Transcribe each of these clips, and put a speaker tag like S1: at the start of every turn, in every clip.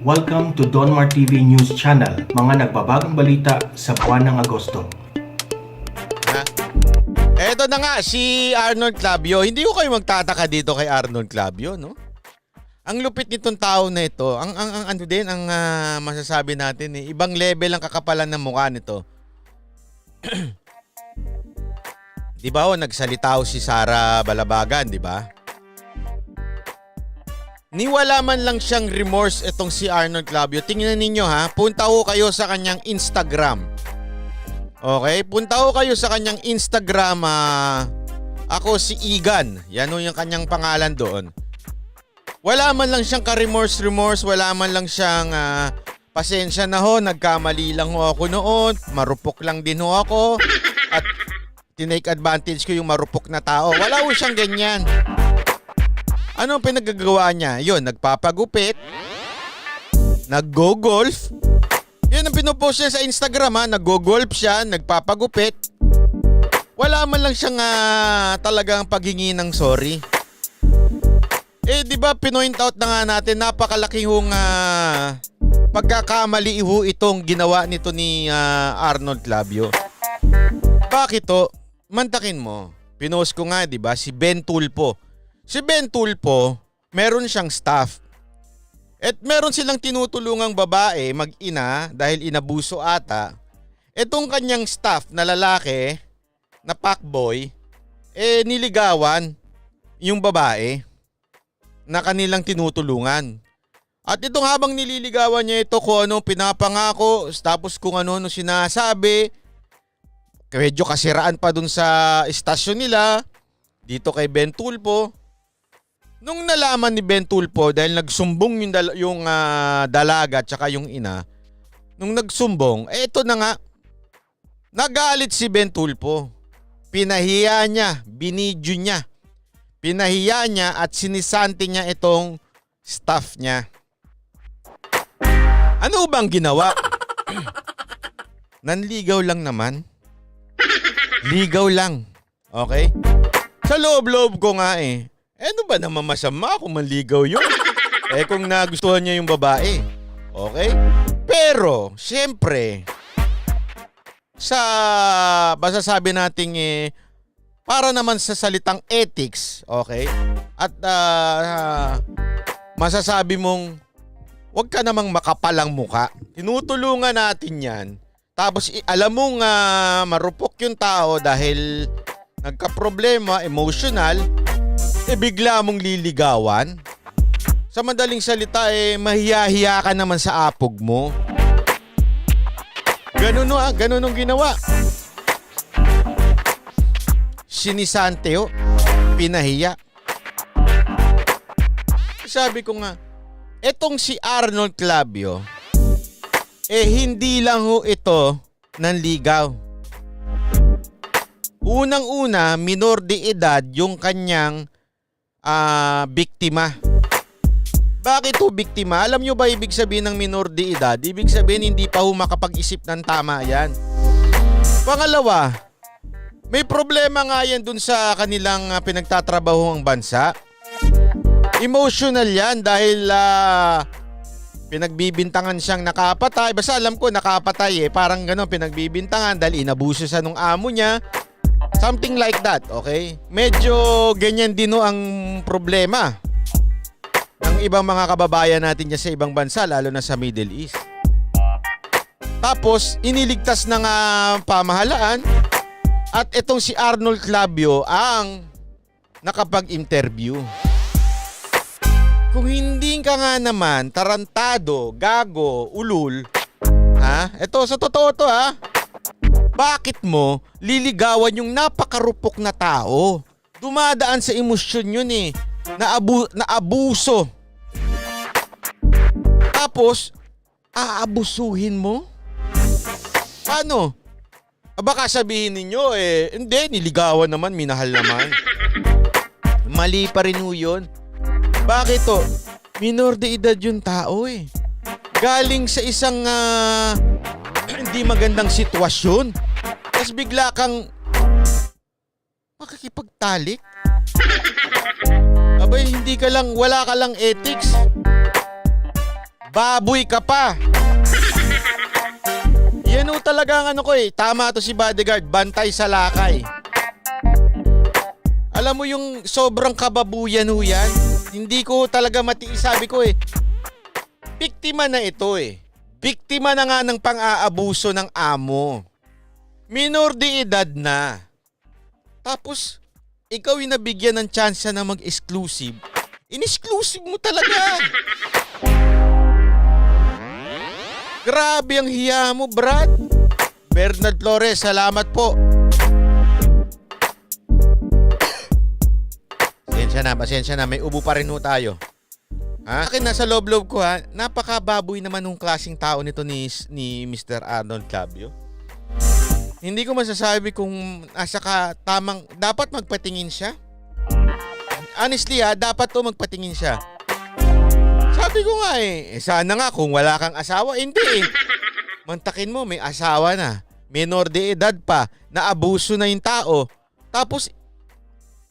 S1: Welcome to Donmar TV News Channel, mga nagbabagong balita sa buwan ng Agosto.
S2: Eto na nga, si Arnold Clavio. Hindi ko kayo magtataka dito kay Arnold Clavio, no? Ang lupit nitong tao na ito, ang masasabi natin ibang level ang kakapalan ng mukha nito. Di ba nagsalita si Sara Balabagan, di ba? Niwala man lang siyang remorse itong si Arnold Clavio. Tingnan ninyo ha, punta ho kayo sa kanyang Instagram. Okay, punta ho kayo sa kanyang Instagram. Ako si Igan, yan ho yung kanyang pangalan doon. Wala man lang siyang ka-remorse, wala man lang siyang pasensya na ho, nagkamali lang ho ako noon, marupok lang din ho ako, at tinake advantage ko yung marupok na tao. Wala ho siyang ganyan. Ano ang pinagagawa niya? Yun, nagpapagupit, nag-go-golf. Yun ang pinopost niya sa Instagram ha, nag-go-golf siya, nagpapagupit. Wala man lang siyang talagang paghingi ng sorry. Di ba pinoint out na nga natin, napakalaking hong pagkakamali ho itong ginawa nito ni Arnold Clavio. Bakit to? Mantakin mo. Pinost ko nga, di ba, si Ben Tulpo. Si Ben Tulpo, meron siyang staff. At meron silang tinutulungang babae, mag-ina, dahil inabuso ata. Etong kanyang staff na lalaki, na fuckboy, niligawan yung babae na kanilang tinutulungan. At itong habang nililigawan niya ito kung ano pinapangako, tapos kung ano sinasabi, medyo kasiraan pa dun sa istasyon nila, dito kay Ben Tulpo. Nung nalaman ni Ben Tulpo, dahil nagsumbong yung dalaga at saka yung ina, nung nagsumbong, ito na nga, nagalit si Ben Tulpo. Pinahiya niya, binidyo niya. Pinahiya niya at sinisante niya itong staff niya. Ano bang ginawa? Nanligaw lang naman. Ligaw lang. Okay? Sa loob-loob ko nga ano ba naman masama kung manligaw yun? Kung nagustuhan niya yung babae. Okay? Pero, siyempre, masasabi nating para naman sa salitang ethics, okay? At masasabi mong wag ka namang makapalang muka. Tinutulungan natin yan. Tapos alam mong marupok yung tao dahil nagka-problema, emotional, bigla mong liligawan. Sa madaling salita mahiya-hiya ka naman sa apog mo. Ganun ang ginawa. Sinisante pinahiya. Sabi ko nga, etong si Arnold Clavio, hindi lang ito nanligaw. Unang-una, minor de edad yung kanyang biktima. Bakit biktima? Alam nyo ba ibig sabihin ng minor de edad? Ibig sabihin hindi pa makapag-isip ng tama yan. Pangalawa, may problema nga yan dun sa kanilang pinagtatrabahuang bansa. Emotional yan dahil pinagbibintangan siyang nakapatay. Basta alam ko nakapatay parang gano'n, pinagbibintangan dahil inabuso sa nung amo niya. Something like that, okay? Medyo ganyan din ang problema ng ibang mga kababayan natin dyan sa ibang bansa, lalo na sa Middle East. Tapos, iniligtas ng pamahalaan at itong si Arnold Clavio ang nakapag-interview. Kung hindi ka nga naman tarantado, gago, ulul, ito sa totoo to bakit mo liligawan yung napakarupok na tao? Dumadaan sa emosyon yun naabuso. Tapos, aabusuhin mo? Paano? Baka sabihin ninyo hindi, niligawan naman, minahal naman. Mali pa rin yun. Bakit minor de edad yung tao Galing sa isang hindi magandang sitwasyon. Tapos bigla kang makikipagtalik. Abay, wala ka lang ethics. Baboy ka pa. Yan o talaga ang ano ko eh. Tama to si bodyguard. Bantay sa lakay. Alam mo yung sobrang kababuyan ho yan. Hindi ko talaga matiis. Sabi ko eh. Biktima na ito eh. Biktima na nga ng pang-aabuso ng amo. Minor de edad na. Tapos, ikaw yung nabigyan ng chance na mag-exclusive. In-exclusive mo talaga. Grabe ang hiya mo, Brad. Bernard Flores, salamat po. Pasensya na. May ubo pa rin ho tayo. Ha? Akin nasa loob-loob ko ha, napakababoy naman ng klaseng tao nito ni Mr. Arnold Clavio. Hindi ko masasabi kung asa ka tamang, dapat magpatingin siya. Honestly ha, dapat to magpatingin siya. Sabi ko nga sana nga kung wala kang asawa, hindi eh. Mantakin mo, may asawa na, minor de edad pa, naabuso na yung tao. Tapos,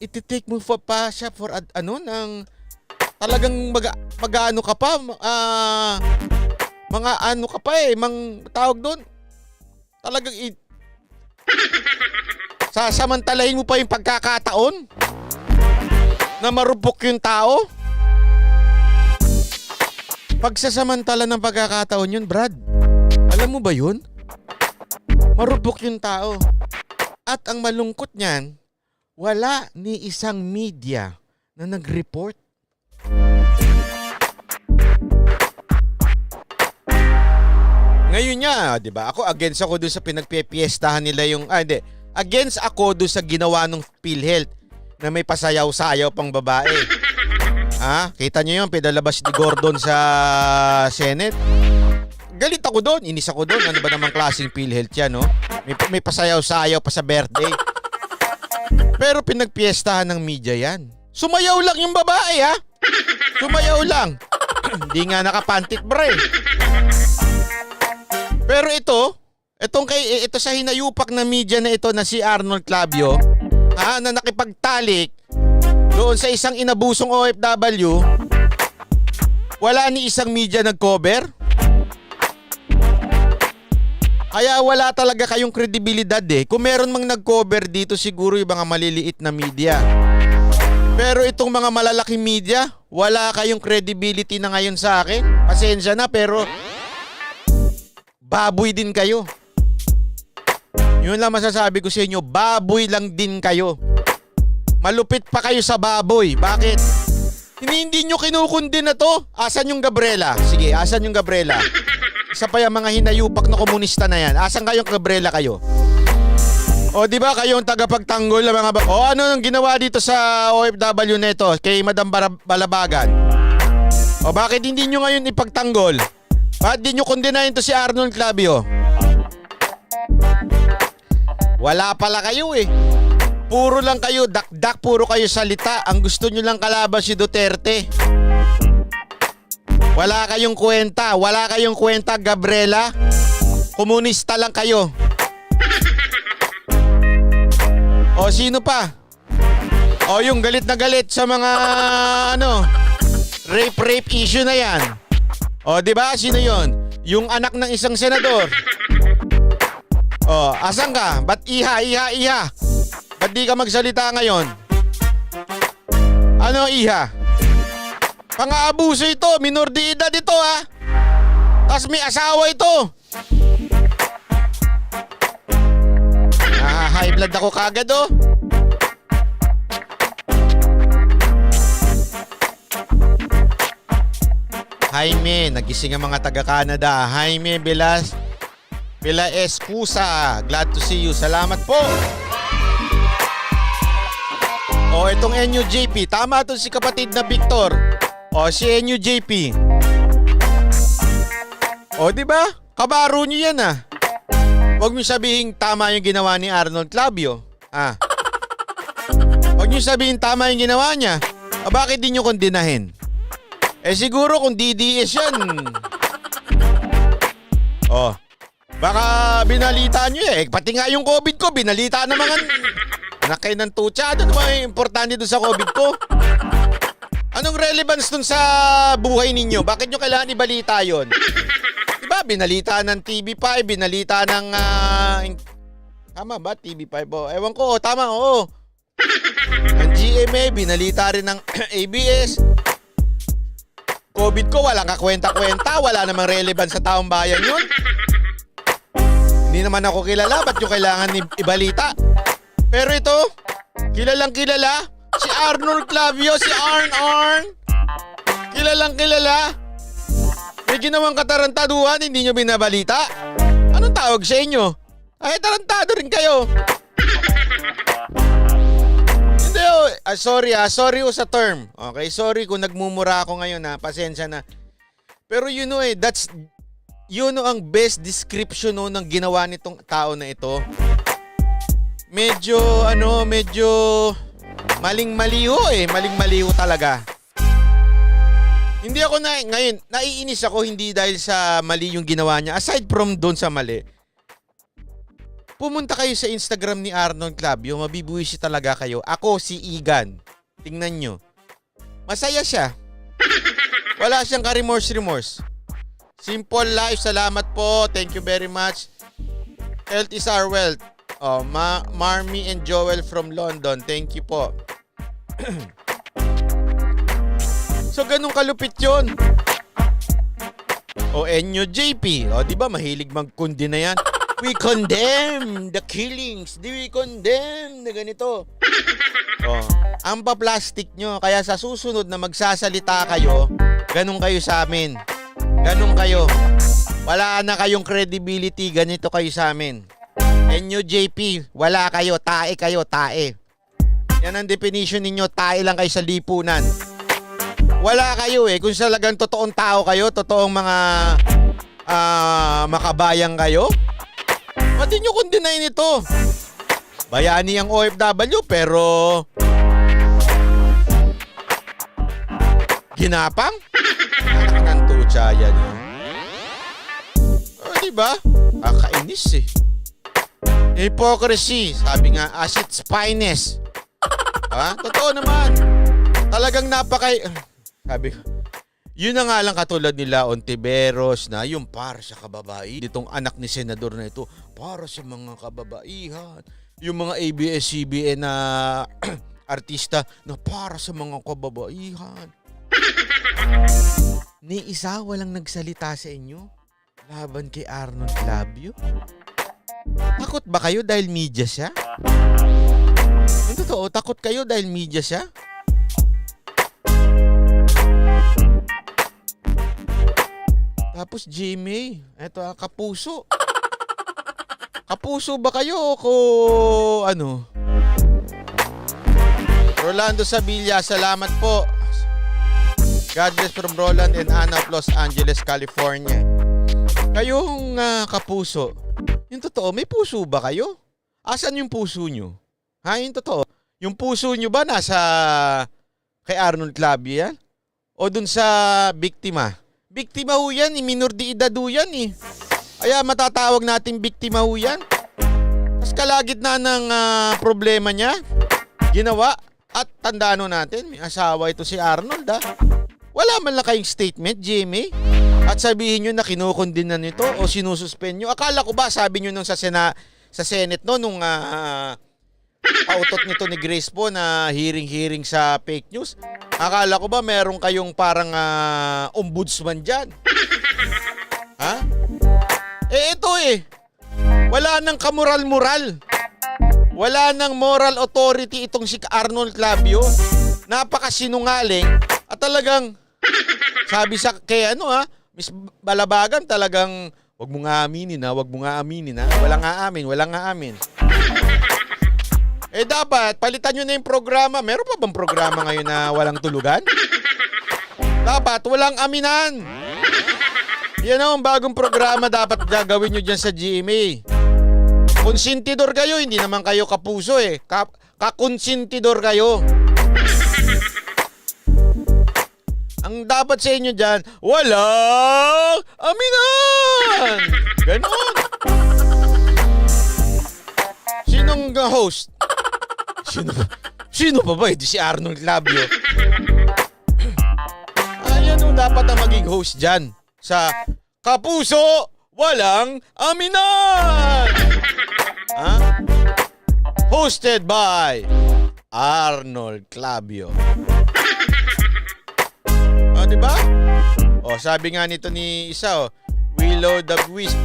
S2: iti-take mo pa siya for ng talagang mag-ano ka pa, mga ano ka pa tawag doon. Talagang sasamantalahin mo pa yung pagkakataon na marupok yung tao. Pagsasamantala ng pagkakataon yun, Brad. Alam mo ba yun? Marupok yung tao. At ang malungkot niyan, wala ni isang media na nag-report. Ngayon nga, 'di ba? Against ako doon sa pinagpipiestahan nila yung against ako doon sa ginawa ng PhilHealth na may pasayaw-sayaw pang babae. Kita niyo 'yung pinalabas ni Gordon sa Senate? Galit ako doon, inis ako doon. Ano ba namang klaseng PhilHealth 'yan, no? May pasayaw-sayaw pa sa birthday. Pero pinagpiestahan ng media 'yan. Sumayaw lang yung babae, ha? Sumayaw lang. Hindi nga nakapantit bra eh. Pero ito sa hinayupak na media na ito na si Arnold Clavio, na nakipagtalik doon sa isang inabusong OFW, wala ni isang media nag-cover. Kaya wala talaga kayong kredibilidad eh. Kung meron mang nag-cover dito, siguro yung mga maliliit na media. Pero itong mga malalaking media, wala kayong credibility na ngayon sa akin. Pasensya na, pero baboy din kayo. Yun lang masasabi ko sa inyo, baboy lang din kayo. Malupit pa kayo sa baboy. Bakit? Hindi nyo kinukundi na to. Asan yung Gabriela? Sige, asan yung Gabriela? Isa pa yung mga hinayupak na komunista na yan. Asan kayong Gabriela kayo? O di ba kayong tagapagtanggol ng mga ano nang ginawa dito sa OFW neto kay Madam Balabagan? O bakit hindi nyo ngayon ipagtanggol? Bakit di nyo kondinahin to si Arnold Clavio? Wala pala kayo eh. Puro lang kayo dakdak, puro kayo salita. Ang gusto nyo lang kalaban si Duterte. Wala kayong kwenta. Wala kayong kwenta, Gabriela. Komunista lang kayo. O sino pa? O yung galit na galit sa mga rape issue na yan. O di ba sino yon? Yung anak ng isang senador. O asan ka? Ba't iha? Ba't di ka magsalita ngayon? Ano iha? Pang-aabuso ito, minor de edad ito ha. Tapos may asawa ito. High blood ako kagad oh. Jaime, nagising ang mga taga-Canada. Jaime Villa Escusa, glad to see you. Salamat po. O, itong NUJP. Tama to si kapatid na Victor. O, si NUJP. O, di ba? Kabaro niyo yan ah. Huwag niyo sabihin tama yung ginawa ni Arnold Clavio. Huwag niyo sabihin tama yung ginawa niya. Bakit di niyo kondinahin? Siguro kung DDS yan. Baka binalita niyo eh. Pati nga yung COVID ko, binalita na mga anak kayo ng tutsa. Ano naman yung importante doon sa COVID ko? Anong relevance dun sa buhay ninyo? Bakit nyo kailangan ibalita yon? Diba, binalita ng TV5, binalita ng... tama ba? TV5 o? Ewan ko, tama, oo. Ang GMA, binalita rin ng ABS. COVID ko, walang kakwenta-kwenta, wala namang relevance sa taong bayan yun. Hindi naman ako kilala, ba't nyo kailangan ibalita? Pero ito, kilalang kilala, si Arnold Clavio, si Arn. Kilalang kilala. May ginawang katarantaduhan, hindi nyo binabalita. Anong tawag sa inyo? Ay, tarantado rin kayo. Hindi, sorry sa term. Okay, sorry kung nagmumura ako ngayon, ha. Pasensya na. Pero ang best description ng ginawa nitong tao na ito. Medyo maling-maliho maling-maliho talaga. Hindi ako ngayon, naiinis ako hindi dahil sa mali yung ginawa niya. Aside from doon sa mali, pumunta kayo sa Instagram ni Arnold Clavio, mabibuwisit talaga kayo. Ako si Igan. Tingnan nyo. Masaya siya. Wala siyang ka-remorse. Simple life, salamat po. Thank you very much. Health is our wealth. Oh, Marmy and Joel from London. Thank you po. So, ganun kalupit yun. O, Enyo JP. O, di ba mahilig magkundi na yan? We condemn the killings. We condemn na ganito. Oh, ang pa-plastic nyo. Kaya sa susunod na magsasalita kayo, ganun kayo sa amin. Ganun kayo. Wala na kayong credibility. Ganito kayo sa amin. Enyo JP, wala kayo. Tae kayo, tae. Yan ang definition ninyo. Tae lang kayo sa lipunan. Wala kayo Kung talagang totoong tao kayo, totoong mga makabayang kayo, pati nyo kundinayin ito. Bayani ang OFW pero ginapang? Ng tutsa yan. Diba? Kakainis Hypocrisy. Sabi nga, as its finest. Totoo naman. Talagang sabi ko, yun na nga lang katulad nila Ontiveros na yung para sa kababae. Itong anak ni senador na ito, para sa mga kababaihan. Yung mga ABS-CBN na artista na para sa mga kababaihan. Ni isa walang nagsalita sa inyo laban kay Arnold Clavio. Takot ba kayo dahil media siya? Yung totoo, takot kayo dahil media siya? Tapos Jimmy, eto kapuso. Kapuso ba kayo o ano? Rolando Sabilla, salamat po. God bless from Roland and Anna of Los Angeles, California. Kayong kapuso, yung totoo, may puso ba kayo? Asan yung puso nyo? Yung totoo. Yung puso nyo ba nasa kay Arnold Clavio yan? O dun sa biktima? Biktima ho yan, minor de edad ho yan Kaya matatawag natin biktima ho yan. Tapos kalagitnaan ng problema niya, ginawa. At tandaan natin, may asawa ito si Arnold Wala man lang kayong statement, Jimmy. At sabihin nyo na kinukundina nito o sinususpend nyo. Akala ko ba, sabi nyo nung sa Senate nung pautot nito ni Grace po na hearing sa fake news. Akala ko ba meron kayong parang ombudsman dyan? Ito Wala nang kamoral-moral. Wala nang moral authority itong si Arnold Clavio. Napakasinungaling at talagang sabi sa kay Miss Balabagan talagang wag mo nga aminin Walang aamin. Dapat palitan nyo na yung programa. Meron pa bang programa ngayon na walang tulugan? Dapat walang aminan. Yan ang bagong programa dapat gagawin nyo dyan sa GMA. Konsentidor kayo, hindi naman kayo kapuso Kakonsentidor kayo. Ang dapat sa inyo dyan, walang aminan. Ganon. Sinong host? Sino pa ba? Ito si Arnold Clavio. Ano dapat ang maging host dyan? Sa Kapuso Walang Aminan! Ha? Hosted by Arnold Clavio. Diba? Sabi nga nito ni isa, Willow the Wisp,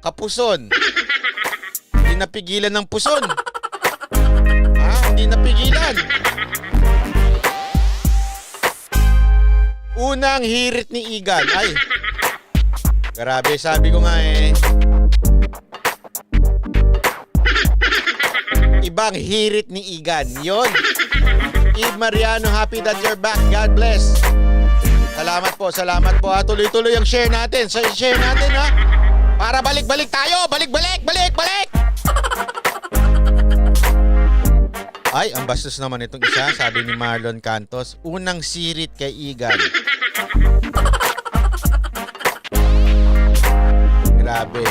S2: kapuson. Hindi napigilan ng puson. Hindi napigilan. Unang hirit ni Igan. Ay, grabe, sabi ko nga ibang hirit ni Igan. Yon. Eve Mariano, happy that you're back. God bless. Salamat po. Tuloy-tuloy ang share natin. Share natin, ha? Para balik-balik tayo. Balik! Ay, ang bastos naman itong isa, sabi ni Marlon Cantos. Unang sirit kay Igan. Grabe.